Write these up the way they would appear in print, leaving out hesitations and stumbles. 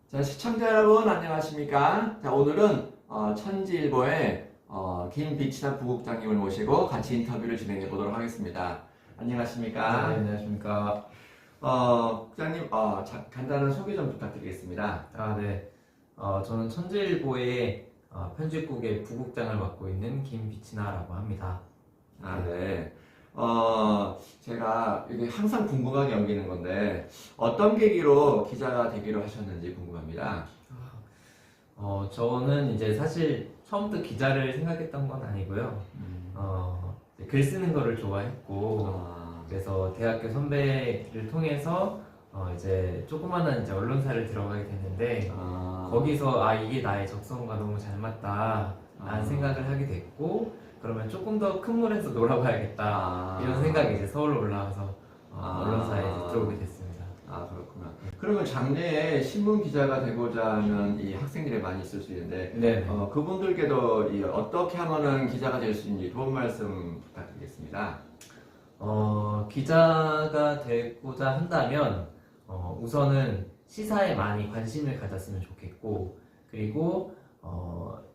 자, 시청자 여러분 안녕하십니까? 자, 오늘은 천지일보의 김비치나 부국장님을 모시고 같이 인터뷰를 진행해 보도록 하겠습니다. 안녕하십니까? 네, 안녕하십니까. 국장님, 간단한 소개 좀 부탁드리겠습니다. 네. 저는 천재일보의 편집국의 부국장을 맡고 있는 김비치나라고 합니다. 네. 제가 이게 항상 궁금하게 여기는 건데 어떤 계기로 기자가 되기로 하셨는지 궁금합니다. 저는 이제 사실 처음부터 기자를 생각했던 건 아니고요. 이제 글 쓰는 거를 좋아했고, 그래서 대학교 선배를 통해서 이제 조그마한 이제 언론사를 들어가게 됐는데, 거기서 이게 나의 적성과 너무 잘 맞다라는 생각을 하게 됐고, 그러면 조금 더 큰 물에서 놀아봐야겠다 이런 생각이 이제 서울로 올라와서 언론사에 이제 들어오게 됐습니다. 그렇구나. 그러면 장래에 신문 기자가 되고자 하는 이 학생들이 많이 있을 수 있는데, 네. 그분들께도 어떻게 하면은 기자가 될 수 있는지 도움 말씀 부탁드리겠습니다. 기자가 되고자 한다면 우선은 시사에 많이 관심을 가졌으면 좋겠고, 그리고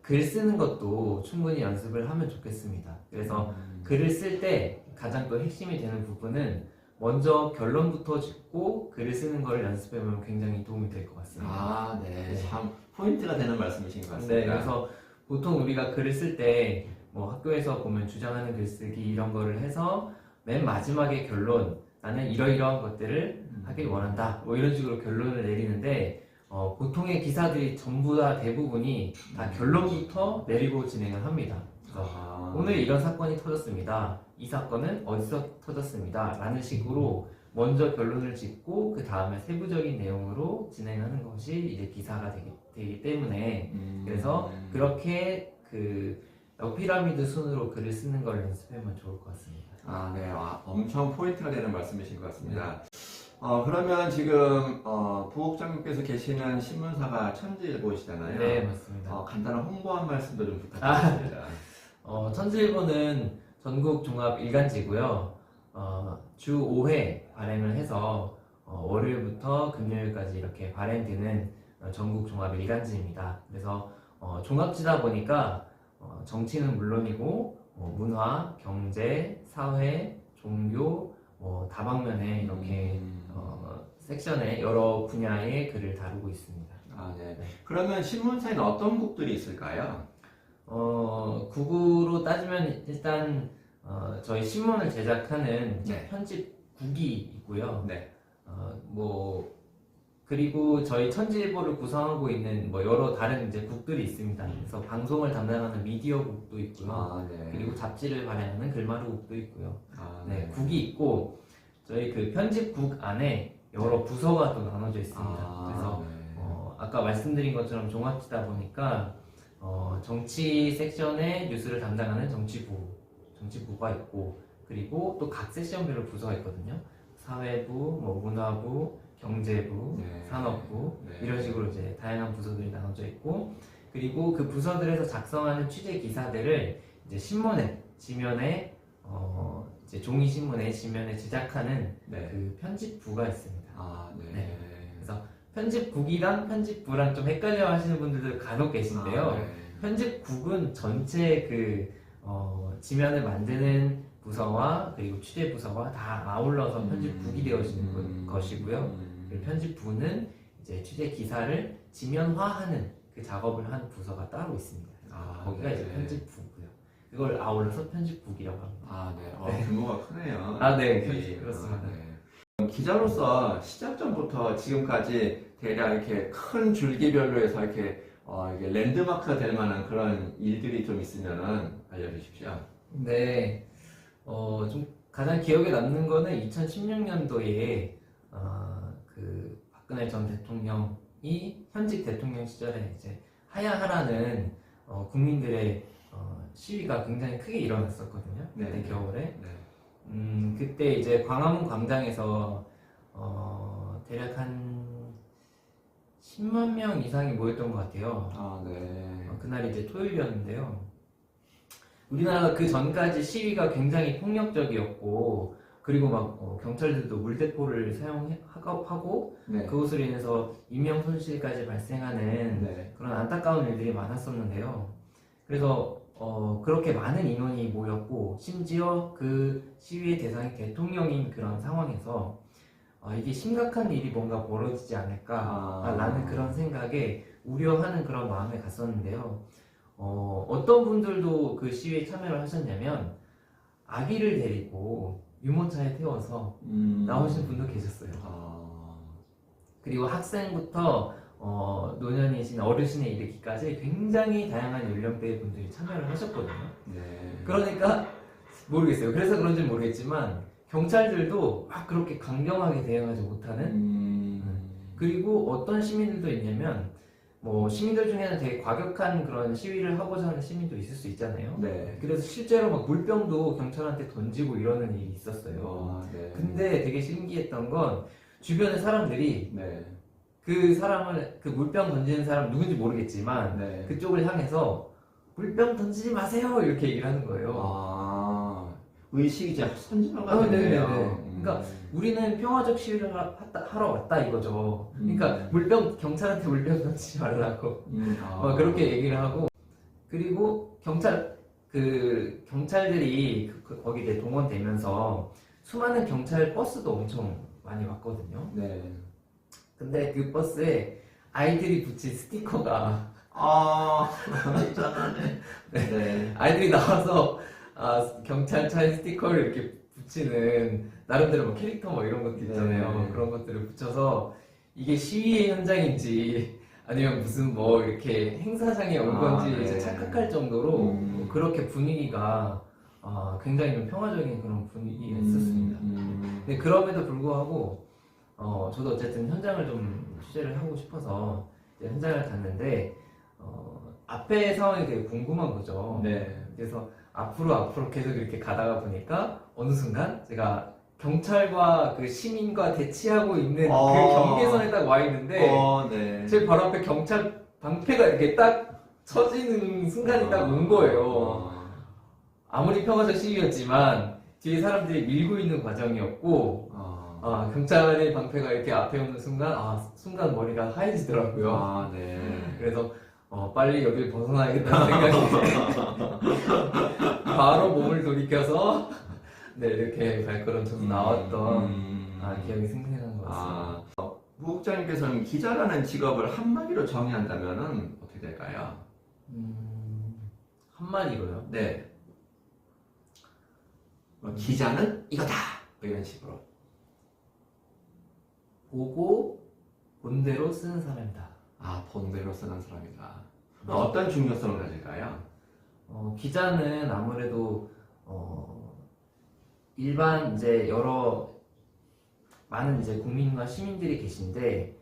글 쓰는 것도 충분히 연습을 하면 좋겠습니다. 그래서 글을 쓸 때 가장 또 핵심이 되는 부분은 먼저 결론부터 짓고 글을 쓰는 걸 연습해보면 굉장히 도움이 될 것 같습니다. 네. 참 포인트가 되는 말씀이신 것 같습니다. 네, 그래서 보통 우리가 글을 쓸 때 뭐 학교에서 보면 주장하는 글쓰기 이런 거를 해서 맨 마지막에 결론, 나는 이러이러한 것들을 하길 원한다, 뭐 이런 식으로 결론을 내리는데 보통의 기사들이 전부 다 대부분이 다 결론부터 내리고 진행을 합니다. 그래서 오늘 이런 사건이 터졌습니다. 이 사건은 어디서 터졌습니다. 라는 식으로 먼저 결론을 짓고 그 다음에 세부적인 내용으로 진행하는 것이 이제 기사가 되기 때문에 그래서 그렇게 피라미드 순으로 글을 쓰는 걸 연습하면 좋을 것 같습니다. 네. 엄청 포인트가 되는 말씀이신 것 같습니다. 그러면 지금 부국장님께서 계시는 신문사가 천지일보시잖아요. 네, 맞습니다. 간단한 홍보 한 말씀도 좀 부탁드립니다. 천지일보는 전국 종합 일간지고요. 주 5회 발행을 해서 월요일부터 금요일까지 이렇게 발행되는 전국 종합 일간지입니다. 그래서 종합지다 보니까 정치는 물론이고 문화, 경제, 사회, 종교 다방면에 이렇게 섹션에 여러 분야의 글을 다루고 있습니다. 네. 그러면 신문사에는 어떤 국들이 있을까요? 국으로 따지면 일단 저희 신문을 제작하는 네. 편집국이 있고요. 네. 그리고 저희 천지일보를 구성하고 있는 여러 다른 이제 국들이 있습니다. 그래서 방송을 담당하는 미디어국도 있고요. 네. 그리고 잡지를 발행하는 글마루국도 있고요. 네. 국이 있고 저희 그 편집국 안에 여러 부서가 또 나눠져 있습니다. 그래서 아까 말씀드린 것처럼 종합지다 보니까 정치 섹션의 뉴스를 담당하는 정치부가 있고, 그리고 또 각 섹션별로 부서가 있거든요. 사회부, 문화부, 경제부, 네. 산업부 네. 이런 식으로 이제 다양한 부서들이 나눠져 있고, 그리고 그 부서들에서 작성하는 취재 기사들을 이제 신문에 지면에 이제 종이 신문에 지면에 제작하는 그 편집부가 있습니다. 네. 그래서 편집국이랑 편집부랑 좀 헷갈려 하시는 분들도 간혹 계신데요. 편집국은 전체 지면을 만드는 부서와 그리고 취재 부서와 다 아울러서 편집국이 되어지는 것이고요. 그리고 편집부는 이제 취재 기사를 지면화하는 그 작업을 하는 부서가 따로 있습니다. 거기가 이제 편집부고요. 그걸 아울러서 편집국이라고 합니다. 네. 규모가 크네요. 네, 그렇습니다. 기자로서 시작 전부터 지금까지 대략 이렇게 큰 줄기별로 해서 이렇게 이게 랜드마크가 될 만한 그런 일들이 좀 있으면은 알려주십시오. 네, 좀 가장 기억에 남는 거는 2016년도에 그 박근혜 전 대통령이 현직 대통령 시절에 이제 하야하라는 국민들의 시위가 굉장히 크게 일어났었거든요. 그때 겨울에. 그때 이제 광화문 광장에서 대략 한 10만 명 이상이 모였던 것 같아요. 그날이 이제 토요일이었는데요. 우리나라가 그 전까지 시위가 굉장히 폭력적이었고 그리고 막 경찰들도 물대포를 사용하고 네. 그것으로 인해서 인명 손실까지 발생하는 네. 그런 안타까운 일들이 많았었는데요. 그래서 그렇게 많은 인원이 모였고 심지어 그 시위의 대상이 대통령인 그런 상황에서 이게 심각한 일이 뭔가 벌어지지 않을까라는 그런 생각에 우려하는 그런 마음에 갔었는데요. 어떤 분들도 그 시위에 참여를 하셨냐면 아기를 데리고 유모차에 태워서 나오신 분도 계셨어요. 그리고 학생부터 노년이신 어르신에 이르기까지 굉장히 다양한 연령대의 분들이 참여를 하셨거든요. 네. 그러니까 모르겠어요. 그래서 그런지 모르겠지만 경찰들도 막 그렇게 강경하게 대응하지 못하는 그리고 어떤 시민들도 있냐면 뭐 시민들 중에는 되게 과격한 그런 시위를 하고자 하는 시민도 있을 수 있잖아요. 네. 그래서 실제로 막 물병도 경찰한테 던지고 이러는 일이 있었어요. 네. 근데 되게 신기했던 건 주변의 사람들이 네. 그 사람을 그 물병 던지는 사람 누군지 모르겠지만 네. 그쪽을 향해서 물병 던지지 마세요 이렇게 얘기를 하는 거예요. 의식이 이제 선진화가 네네네. 되네요. 그러니까 우리는 평화적 시위를 하러 왔다 이거죠. 그러니까 경찰한테 물병 던지지 말라고 그렇게 얘기를 하고 그리고 경찰들이 거기 이제 동원되면서 수많은 경찰 버스도 엄청 많이 왔거든요. 네. 근데 그 버스에 아이들이 붙인 스티커가 있잖아요. 네. 아이들이 나와서 경찰차에 스티커를 이렇게 붙이는 나름대로 뭐 캐릭터 뭐 이런 것도 있잖아요. 네. 그런 것들을 붙여서 이게 시위의 현장인지 아니면 무슨 뭐 이렇게 행사장에 온 건지 네. 이제 착각할 정도로 그렇게 분위기가 굉장히 좀 평화적인 그런 분위기가 있었습니다. 근데 그럼에도 불구하고 저도 어쨌든 현장을 좀 취재를 하고 싶어서 이제 현장을 갔는데 앞에 상황이 되게 궁금한 거죠. 네. 그래서 앞으로 계속 이렇게 가다가 보니까 어느 순간 제가 경찰과 그 시민과 대치하고 있는 그 경계선에 딱 와 있는데 네. 제 바로 앞에 경찰 방패가 이렇게 딱 쳐지는 순간이 딱 온 거예요. 아무리 평화적 시위였지만 뒤에 사람들이 밀고 있는 과정이었고 경찰의 방패가 이렇게 앞에 오는 순간 머리가 하얘지더라고요. 네. 그래서 빨리 여길 벗어나야겠다는 생각이 바로 몸을 돌이켜서 네 이렇게 발걸음쳐서 나왔던 기억이 생생한 것 같습니다. 부국장님께서는 기자라는 직업을 한마디로 정의한다면은 어떻게 될까요? 한마디로요? 네. 기자는 이거다! 이런 식으로. 보고 본대로 쓰는 사람이다. 본대로 쓰는 사람이다. 어떤 중요성을 가질까요? 기자는 아무래도 일반 이제 많은 이제 국민과 시민들이 계신데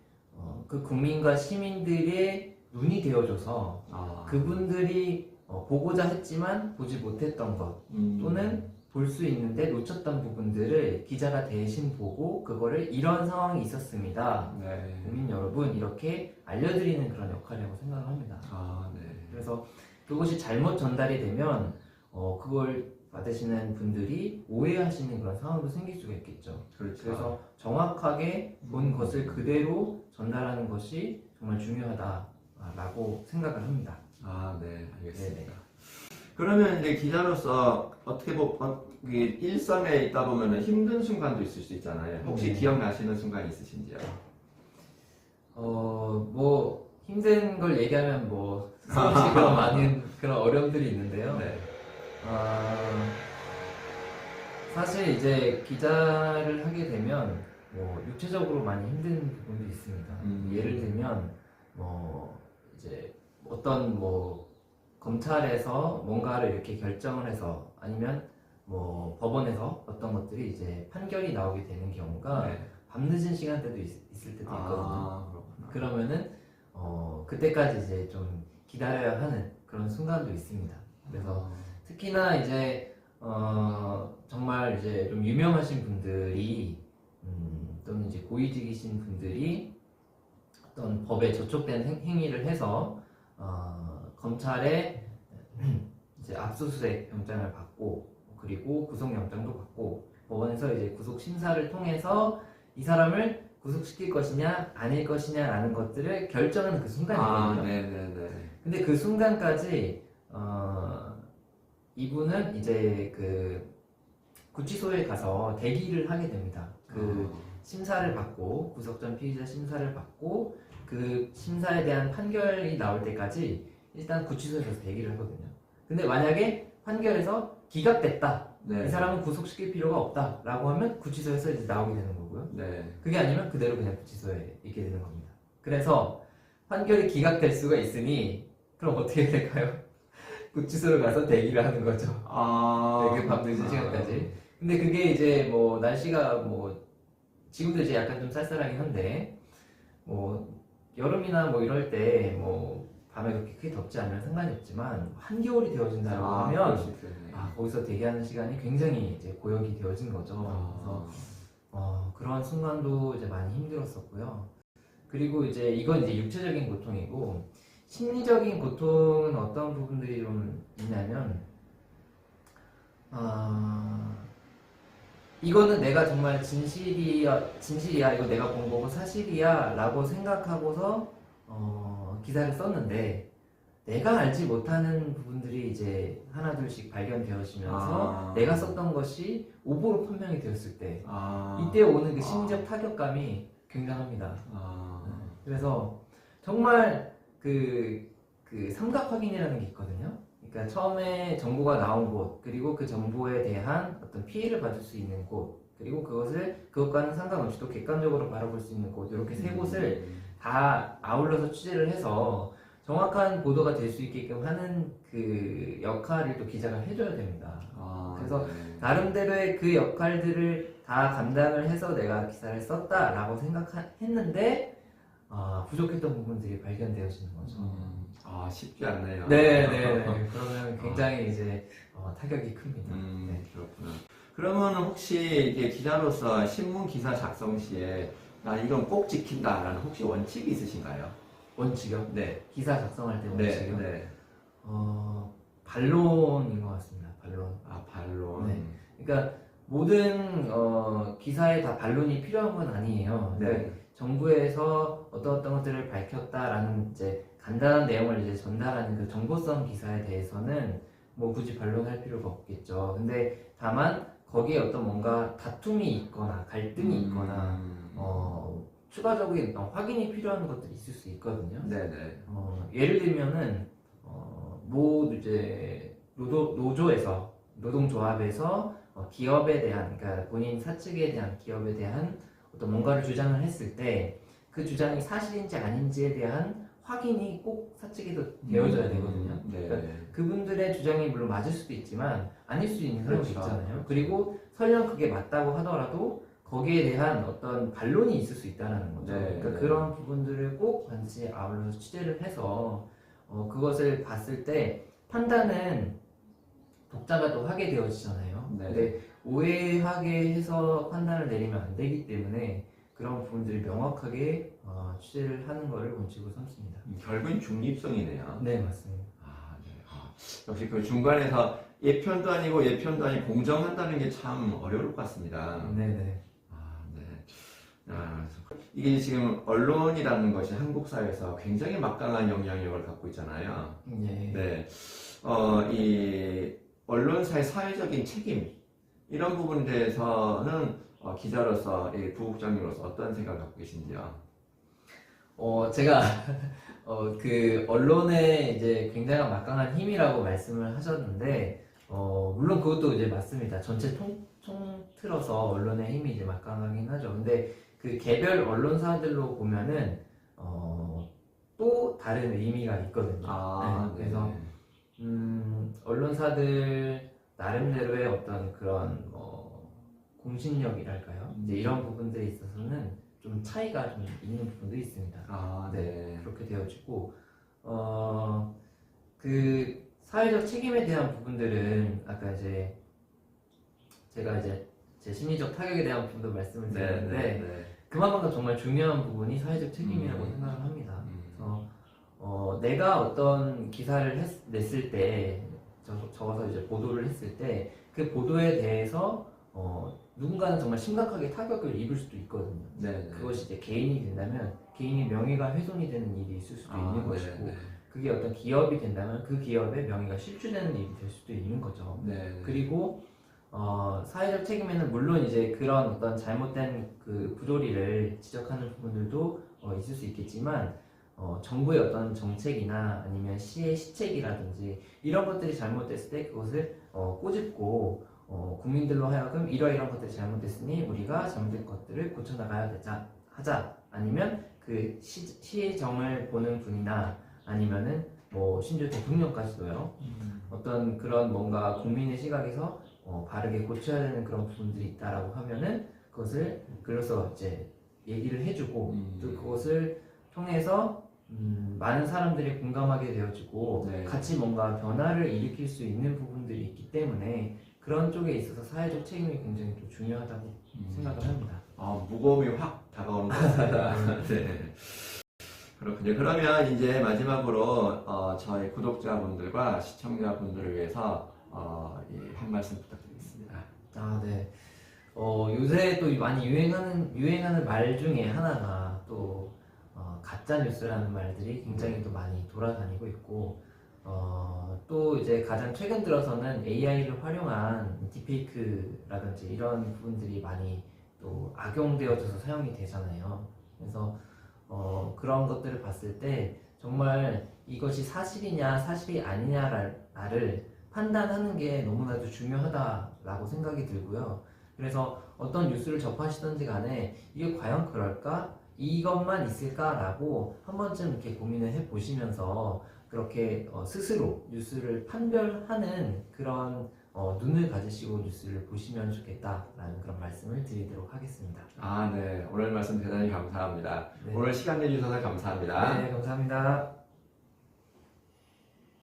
그 국민과 시민들의 눈이 되어줘서 그분들이 보고자 했지만 보지 못했던 것 또는 볼 수 있는데 놓쳤던 부분들을 기자가 대신 보고 그거를 이런 상황이 있었습니다. 네. 국민 여러분 이렇게 알려드리는 그런 역할이라고 생각을 합니다. 네. 그래서 그것이 잘못 전달이 되면 그걸 받으시는 분들이 오해하시는 그런 상황도 생길 수가 있겠죠. 그렇죠. 그래서 정확하게 본 것을 그대로 전달하는 것이 정말 중요하다라고 생각을 합니다. 네, 알겠습니다. 네네. 그러면 이제 기자로서 어떻게 일선에 있다 보면 힘든 순간도 있을 수 있잖아요. 혹시 네. 기억나시는 순간 있으신지요? 뭐 힘든 걸 얘기하면 뭐 수없이 그런 많은 그런 어려움들이 있는데요. 네. 사실 이제 기자를 하게 되면 뭐 육체적으로 많이 힘든 부분도 있습니다. 예를 들면 뭐 이제 어떤 뭐 검찰에서 뭔가를 이렇게 결정을 해서 아니면 뭐 법원에서 어떤 것들이 이제 판결이 나오게 되는 경우가 네. 밤늦은 시간대도 있을 때도 있거든요. 그렇구나. 그러면은 그때까지 이제 좀 기다려야 하는 그런 순간도 있습니다. 그래서 특히나 이제 정말 이제 좀 유명하신 분들이 또는 이제 고위직이신 분들이 어떤 법에 저촉된 행위를 해서 검찰에 이제 압수수색 영장을 받고 그리고 구속영장도 받고 법원에서 이제 구속 심사를 통해서 이 사람을 구속시킬 것이냐 아닐 것이냐라는 것들을 결정하는 그 순간이거든요. 네네네. 근데 그 순간까지 이분은 이제 그 구치소에 가서 대기를 하게 됩니다. 그 심사를 받고 구속 전 피의자 심사를 받고 그 심사에 대한 판결이 나올 때까지 일단 구치소에서 대기를 하거든요. 근데 만약에 판결에서 기각됐다. 네. 이 사람은 구속시킬 필요가 없다라고 하면 구치소에서 이제 나오게 되는 거고요. 네. 그게 아니면 그대로 그냥 구치소에 있게 되는 겁니다. 그래서 판결이 기각될 수가 있으니 그럼 어떻게 될까요? 구치소를 가서 대기를 하는 거죠. 되게 밤 늦은 시간까지. 근데 그게 이제 뭐 날씨가 뭐 지금도 이제 약간 좀 쌀쌀하긴 한데 뭐 여름이나 뭐 이럴 때 뭐 밤에 그렇게 크게 덥지 않으면 상관이 없지만 한겨울이 되어진다고 하면 거기서 대기하는 시간이 굉장히 이제 고역이 되어진 거죠. 그래서 그런 순간도 이제 많이 힘들었었고요. 그리고 이제 이건 이제 육체적인 고통이고 심리적인 고통은 어떤 부분들이 좀 있냐면 이거는 내가 정말 진실이야 이거 내가 본 거고 사실이야 라고 생각하고서 기사를 썼는데 내가 알지 못하는 부분들이 이제 하나둘씩 발견되어지면서 내가 썼던 것이 오보로 판명이 되었을 때 이때 오는 그 심리적 타격감이 굉장합니다. 그래서 정말 그 삼각 확인이라는 게 있거든요. 그러니까 처음에 정보가 나온 곳, 그리고 그 정보에 대한 어떤 피해를 받을 수 있는 곳, 그리고 그것과는 상관없이 또 객관적으로 바라볼 수 있는 곳, 이렇게 세 곳을 다 아울러서 취재를 해서 정확한 보도가 될 수 있게끔 하는 그 역할을 또 기자가 해줘야 됩니다. 그래서 나름대로의 그 역할들을 다 감당을 해서 내가 기사를 썼다라고 생각했는데 부족했던 부분들이 발견되어지는 거죠. 쉽지 않네요. 네네. 그러면 굉장히 이제 타격이 큽니다. 네. 그렇구나. 그러면 혹시 이게 기자로서 신문 기사 작성 시에 나 이건 꼭 지킨다라는 혹시 원칙이 있으신가요? 원칙이요? 네. 기사 작성할 때 원칙이요? 네. 반론인 것 같습니다. 반론. 반론. 네. 그러니까 모든 기사에 다 반론이 필요한 건 아니에요. 네. 정부에서 어떤 것들을 밝혔다라는 이제 간단한 내용을 이제 전달하는 그 정보성 기사에 대해서는 뭐 굳이 반론할 필요가 없겠죠. 근데 다만 거기에 어떤 뭔가 다툼이 있거나 갈등이 있거나 추가적인 확인이 필요한 것들이 있을 수 있거든요. 네네. 예를 들면은 이제 노조에서 노동조합에서 기업에 대한 그러니까 본인 사측에 대한 기업에 대한 어떤 뭔가를 주장을 했을 때 그 주장이 사실인지 아닌지에 대한 확인이 꼭 사측에도 되어져야 되거든요. 그러니까 그분들의 주장이 물론 맞을 수도 있지만 아닐 수 있는 사람도 있잖아요. 그리고 설령 그게 맞다고 하더라도 거기에 대한 어떤 반론이 있을 수 있다는 거죠. 그러니까 그런 부분들을 꼭 반드시 아울러서 취재를 해서 그것을 봤을 때 판단은 독자가 또 하게 되어지잖아요. 근데 오해하게 해서 판단을 내리면 안 되기 때문에 그런 부분들을 명확하게 취재를 하는 것을 원칙으로 삼습니다. 결국엔 중립성이네요. 네, 맞습니다. 네. 역시 그 중간에서 예편도 아니고 예편도 아니고 공정한다는 게 참 어려울 것 같습니다. 네네. 이게 지금 언론이라는 것이 한국 사회에서 굉장히 막강한 영향력을 갖고 있잖아요. 네. 이 언론사의 사회적인 책임 이런 부분에 대해서는 기자로서 부국장님으로서 어떤 생각을 갖고 계신지요? 제가 그 언론의 이제 굉장한 막강한 힘이라고 말씀을 하셨는데 물론 그것도 이제 맞습니다. 전체 통틀어서 언론의 힘이 이제 막강하긴 하죠. 근데 그 개별 언론사들로 보면은 또 다른 의미가 있거든요. 그래서 언론사들 나름대로의 어떤 그런 공신력이랄까요? 이제 이런 부분들에 있어서는 좀 차이가 좀 있는 부분도 있습니다. 네, 그렇게 되어지고 그 사회적 책임에 대한 부분들은 아까 이제 제가 이제 제 심리적 타격에 대한 부분도 말씀을 드렸는데 그만큼 정말 중요한 부분이 사회적 책임이라고 생각을 합니다. 그래서 내가 어떤 기사를 냈을 때 적어서 이제 보도를 했을 때 그 보도에 대해서 누군가는 정말 심각하게 타격을 입을 수도 있거든요. 네. 그것이 이제 개인이 된다면 개인의 명예가 훼손이 되는 일이 있을 수도 있는 것이고, 네. 그게 어떤 기업이 된다면 그 기업의 명예가 실추되는 일이 될 수도 있는 거죠. 네. 그리고 사회적 책임에는 물론 이제 그런 어떤 잘못된 그 부조리를 지적하는 부분들도 있을 수 있겠지만, 정부의 어떤 정책이나 아니면 시의 시책이라든지 이런 것들이 잘못됐을 때 그것을 꾸짖고 국민들로 하여금 이러이러한 것들이 잘못됐으니 우리가 잘못된 것들을 고쳐나가야 하자, 아니면 그 시정을 보는 분이나 아니면은 뭐 심지어 대통령까지도요, 어떤 그런 뭔가 국민의 시각에서 바르게 고쳐야 되는 그런 부분들이 있다라고 하면은 그것을 글로써 이제 얘기를 해주고 또 그것을 통해서 많은 사람들이 공감하게 되어지고 네. 같이 뭔가 변화를 일으킬 수 있는 부분들이 있기 때문에 그런 쪽에 있어서 사회적 책임이 굉장히 또 중요하다고 생각을 합니다. 무거움이 확 다가오는 것 같습니다. 네. 그렇군요. 그러면 이제 마지막으로 저희 구독자분들과 시청자분들을 위해서 한 말씀 부탁드리겠습니다. 네. 요새 또 많이 유행하는 말 중에 하나가 또 가짜 뉴스라는 말들이 굉장히 또 많이 돌아다니고 있고, 또 이제 가장 최근 들어서는 AI를 활용한 딥페이크라든지 이런 부분들이 많이 또 악용되어져서 사용이 되잖아요. 그래서 그런 것들을 봤을 때 정말 이것이 사실이냐 사실이 아니냐를 판단하는 게 너무나도 중요하다라고 생각이 들고요. 그래서 어떤 뉴스를 접하시던지 간에 이게 과연 그럴까? 이것만 있을까라고 한 번쯤 이렇게 고민을 해보시면서 그렇게 스스로 뉴스를 판별하는 그런 눈을 가지시고 뉴스를 보시면 좋겠다라는 그런 말씀을 드리도록 하겠습니다. 네. 오늘 말씀 대단히 감사합니다. 네. 오늘 시간 내주셔서 감사합니다. 네, 감사합니다.